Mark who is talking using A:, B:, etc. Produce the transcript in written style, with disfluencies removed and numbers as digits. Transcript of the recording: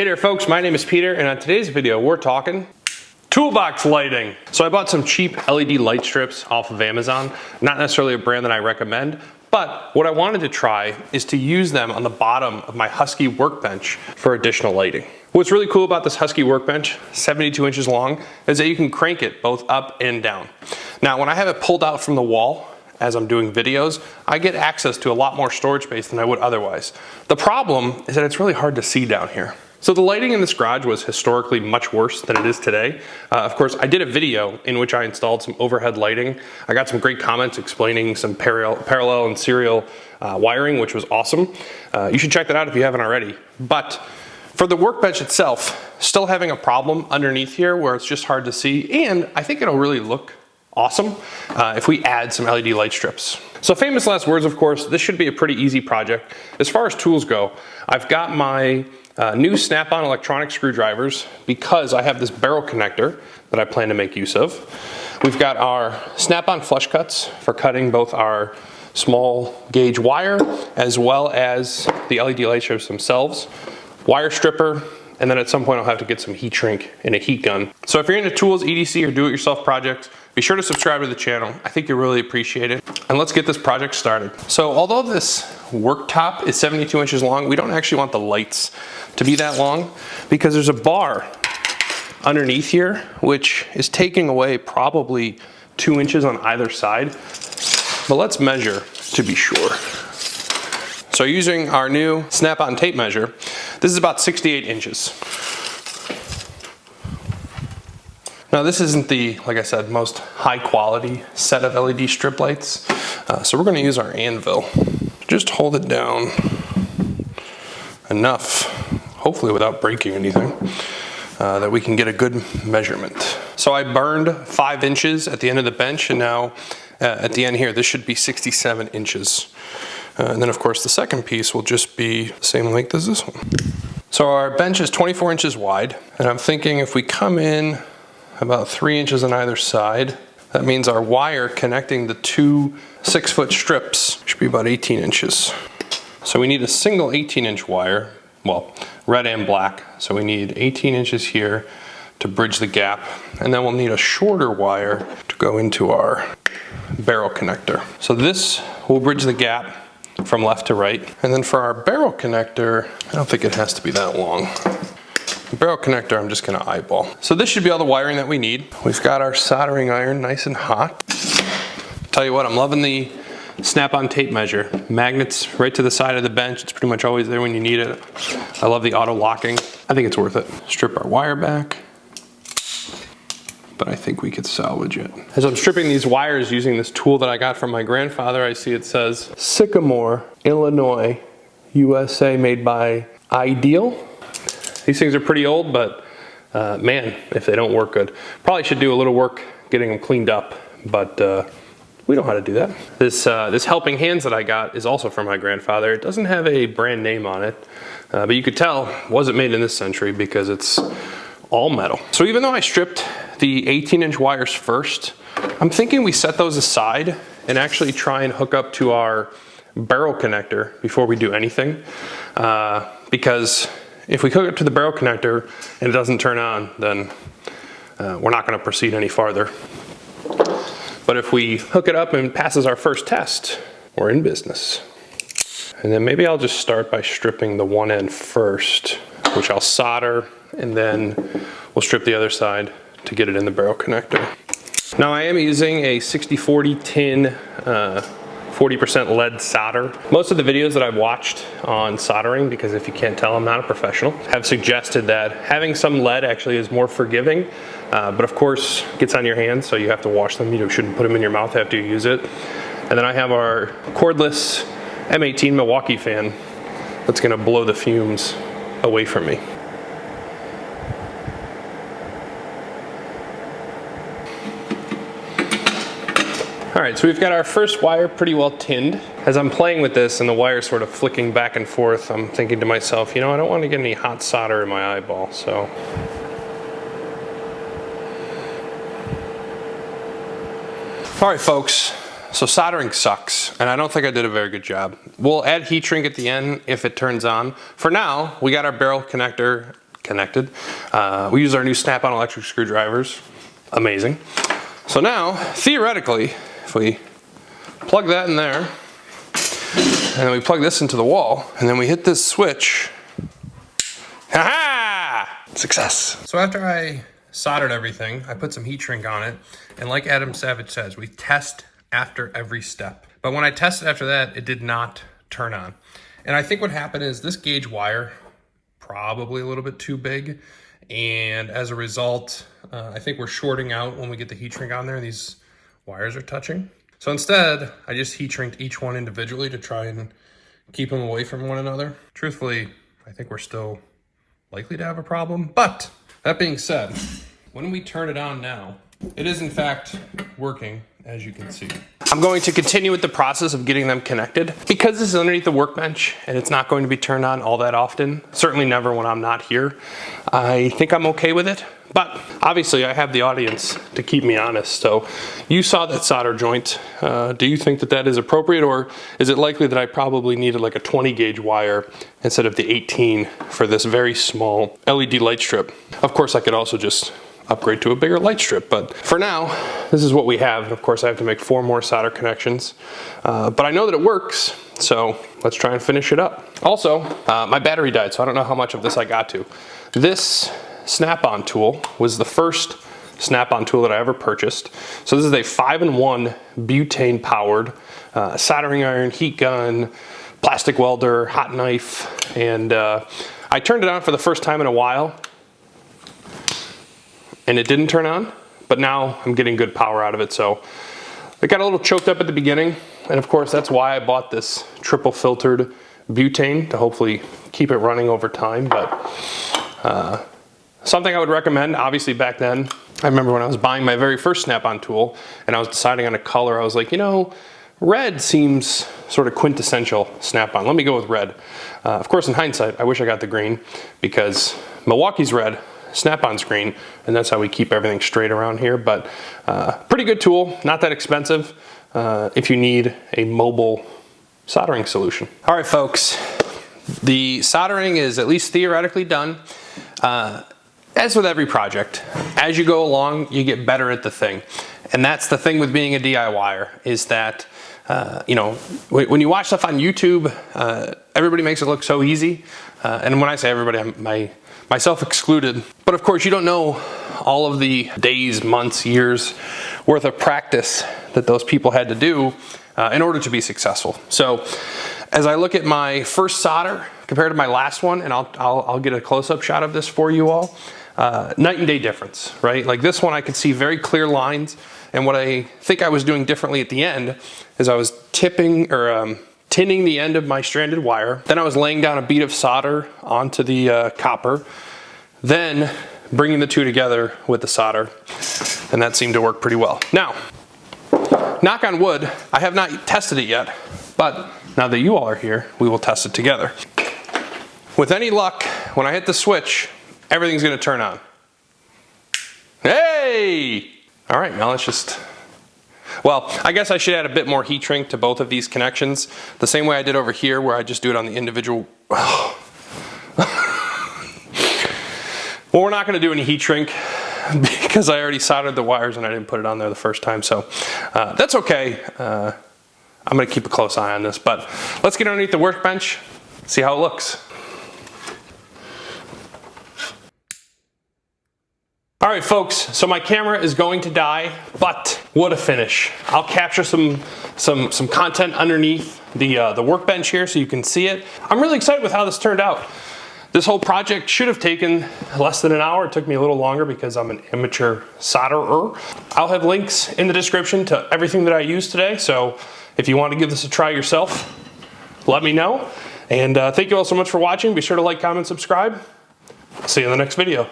A: Hey there folks, my name is Peter, and on today's video we're talking toolbox lighting. So I bought some cheap LED light strips off of Amazon, not necessarily a brand that I recommend, but what I wanted to try is to use them on the bottom of my Husky workbench for additional lighting. What's really cool about this Husky workbench, 72 inches long, is that you can crank it both up and down. Now when I have it pulled out from the wall, as I'm doing videos, I get access to a lot more storage space than I would otherwise. The problem is that it's really hard to see down here. So the lighting in this garage was historically much worse than it is today. Of course, I did a video in which I installed some overhead lighting. I got some great comments explaining some parallel and serial wiring, which was awesome. You should check that out if you haven't already. But for the workbench itself, still having a problem underneath here where it's just hard to see, and I think it'll really look awesome if we add some LED light strips. So famous last words, of course, this should be a pretty easy project. As far as tools go, I've got my new snap-on electronic screwdrivers because I have this barrel connector that I plan to make use of. We've got our snap-on flush cuts for cutting both our small gauge wire as well as the LED light strips themselves, wire stripper, and then at some point I'll have to get some heat shrink and a heat gun. So if you're into tools, EDC, or do-it-yourself projects, be sure to subscribe to the channel. I think you'll really appreciate it. And let's get this project started. So although this worktop is 72 inches long, we don't actually want the lights to be that long because there's a bar underneath here which is taking away probably 2 inches on either side. But let's measure to be sure. So using our new snap-on tape measure, this is about 68 inches. Now this isn't the, like I said, most high quality set of LED strip lights. So we're gonna use our anvil. Just hold it down enough, hopefully without breaking anything, that we can get a good measurement. So I burned 5 inches at the end of the bench, and now at the end here, this should be 67 inches. And then of course the second piece will just be the same length as this one. So our bench is 24 inches wide, and I'm thinking if we come in about 3 inches on either side, that means our wire connecting the two 6-foot strips should be about 18 inches. So we need a single 18-inch wire, well, red and black. So we need 18 inches here to bridge the gap, and then we'll need a shorter wire to go into our barrel connector. So this will bridge the gap from left to right. And then for our barrel connector, I don't think it has to be that long. The barrel connector, I'm just gonna eyeball. So this should be all the wiring that we need. We've got our soldering iron nice and hot. Tell you what, I'm loving the snap-on tape measure. Magnets right to the side of the bench. It's pretty much always there when you need it. I love the auto locking. I think it's worth it. Strip our wire back, but I think we could salvage it. As I'm stripping these wires using this tool that I got from my grandfather, I see it says Sycamore, Illinois, USA, made by Ideal. These things are pretty old, but man, if they don't work good. Probably should do a little work getting them cleaned up, but we know how to do that. This helping hands that I got is also from my grandfather. It doesn't have a brand name on it, but you could tell it wasn't made in this century because it's all metal. So even though I stripped the 18-inch wires first, I'm thinking we set those aside and actually try and hook up to our barrel connector before we do anything, because if we hook it to the barrel connector and it doesn't turn on, then we're not going to proceed any farther. But if we hook it up and it passes our first test, we're in business. And then maybe I'll just start by stripping the one end first, which I'll solder, and then we'll strip the other side to get it in the barrel connector. Now I am using a 60-40 tin 40% lead solder. Most of the videos that I've watched on soldering, because if you can't tell, I'm not a professional, have suggested that having some lead actually is more forgiving, but of course it gets on your hands, so you have to wash them. You shouldn't put them in your mouth after you use it. And then I have our cordless M18 Milwaukee fan that's gonna blow the fumes away from me. All right, so we've got our first wire pretty well tinned. As I'm playing with this and the wire sort of flicking back and forth, I'm thinking to myself, you know, I don't want to get any hot solder in my eyeball, so. All right, folks, so soldering sucks, and I don't think I did a very good job. We'll add heat shrink at the end if it turns on. For now, we got our barrel connector connected. We use our new snap-on electric screwdrivers. Amazing. So now, theoretically, if we plug that in there, and then we plug this into the wall, and then we hit this switch, ha-ha! Success. So after I soldered everything, I put some heat shrink on it, and like Adam Savage says, we test after every step. But when I tested after that, it did not turn on. And I think what happened is this gauge wire, probably a little bit too big, and as a result, I think we're shorting out when we get the heat shrink on there. These wires are touching. So instead, I just heat shrinked each one individually to try and keep them away from one another. Truthfully, I think we're still likely to have a problem. But that being said, when we turn it on now, it is in fact working, as you can see. I'm going to continue with the process of getting them connected. Because this is underneath the workbench and it's not going to be turned on all that often, certainly never when I'm not here, I think I'm okay with it. But obviously I have the audience to keep me honest. So you saw that solder joint. Do you think that that is appropriate, or is it likely that I probably needed like a 20 gauge wire instead of the 18 for this very small LED light strip? Of course, I could also just upgrade to a bigger light strip, but for now, this is what we have. And of course, I have to make 4 more solder connections, but I know that it works, so let's try and finish it up. Also, my battery died, so I don't know how much of this I got to. This snap-on tool was the first snap-on tool that I ever purchased. So this is a 5-in-1 butane powered soldering iron, heat gun, plastic welder, hot knife, and I turned it on for the first time in a while, and it didn't turn on, but now I'm getting good power out of it. So it got a little choked up at the beginning, and of course that's why I bought this triple filtered butane to hopefully keep it running over time. But something I would recommend. Obviously back then, I remember when I was buying my very first snap-on tool and I was deciding on a color, I was like, you know, red seems sort of quintessential snap-on. Let me go with red. Of course, in hindsight, I wish I got the green, because Milwaukee's red, snap-on's green, and that's how we keep everything straight around here. But pretty good tool, not that expensive if you need a mobile soldering solution. All right, folks, the soldering is at least theoretically done. As with every project, as you go along, you get better at the thing. And that's the thing with being a DIYer, is that you know, when you watch stuff on YouTube, everybody makes it look so easy. And when I say everybody, myself excluded. But of course, you don't know all of the days, months, years worth of practice that those people had to do in order to be successful. So as I look at my first solder compared to my last one, and I'll get a close-up shot of this for you all, night and day difference, right? Like this one, I could see very clear lines. And what I think I was doing differently at the end is I was tipping or tinning the end of my stranded wire. Then I was laying down a bead of solder onto the copper, then bringing the two together with the solder, and that seemed to work pretty well. Now, knock on wood, I have not tested it yet, but now that you all are here, we will test it together. With any luck, when I hit the switch, everything's gonna turn on. Hey! All right, now let's just, well, I guess I should add a bit more heat shrink to both of these connections, the same way I did over here, where I just do it on the individual. Well, we're not gonna do any heat shrink because I already soldered the wires and I didn't put it on there the first time, so that's okay. I'm gonna keep a close eye on this, but let's get underneath the workbench, see how it looks. All right, folks, so my camera is going to die, but what a finish. I'll capture some content underneath the workbench here so you can see it. I'm really excited with how this turned out. This whole project should have taken less than an hour. It took me a little longer because I'm an amateur solderer. I'll have links in the description to everything that I used today, so if you want to give this a try yourself, let me know. And thank you all so much for watching. Be sure to like, comment, subscribe. See you in the next video.